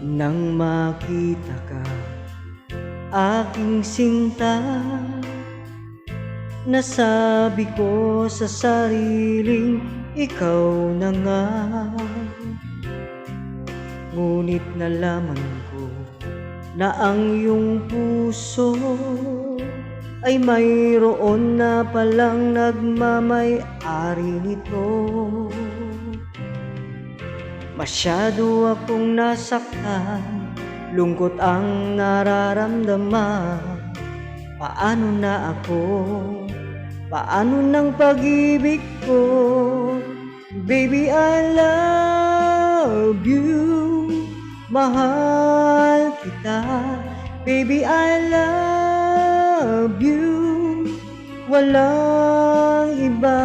Nang makita ka, aking sinta, nasabi ko sa sariling ikaw na nga. Ngunit nalaman ko na ang iyong puso ay mayroon na palang nagmamay-ari nito. Masyado akong nasaktan, lungkot ang nararamdaman. Paano na ako? Paano ng pag-ibig ko? Baby, I love you. Mahal kita. Baby, I love you. Walang iba.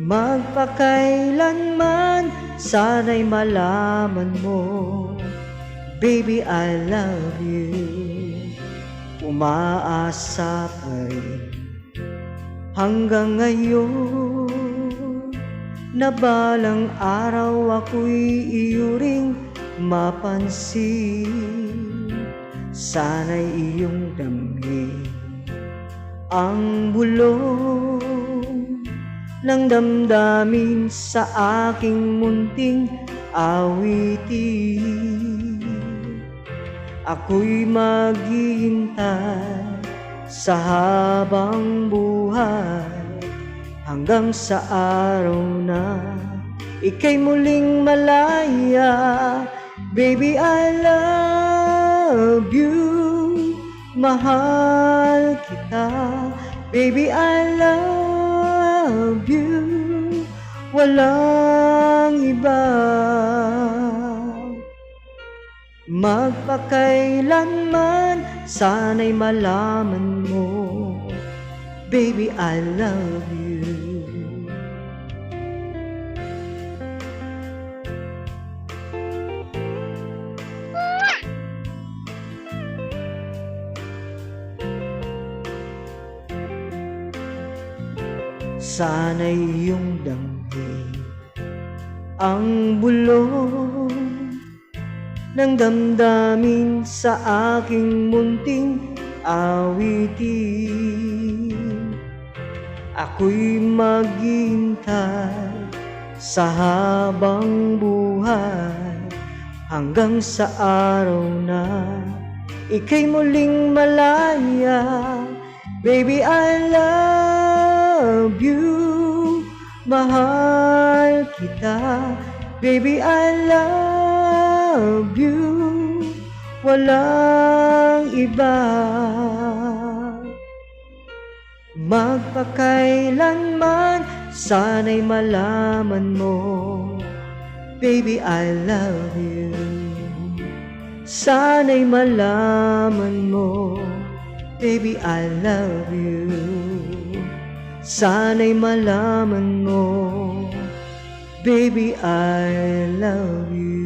Magpakailanman, sana'y malaman mo, baby, I love you. Umaasa pa rin hanggang ngayon, na balang araw ako'y iyo ring mapansin. Sana'y iyong damhin ang bulong ng damdamin sa aking munting awitin. Ako'y maghihintay sa habang buhay, hanggang sa araw na ika'y muling malaya. Baby, I love you. Mahal kita. Baby, I love you. Walang iba. Magpakailanman, sana'y malaman mo, baby, I love you. Sana'y iyong damhin ang bulong ng damdamin sa aking munting awitin. Ako'y maghihintay sa habang buhay, hanggang sa araw na ika'y muling malaya. Baby, I love you. Mahal kita. Baby, I love you. Walang iba. Magpakailanman, sana'y malaman mo, baby, I love you. Sana'y malaman mo, baby, I love you. Sana'y malaman mo, baby, I love you.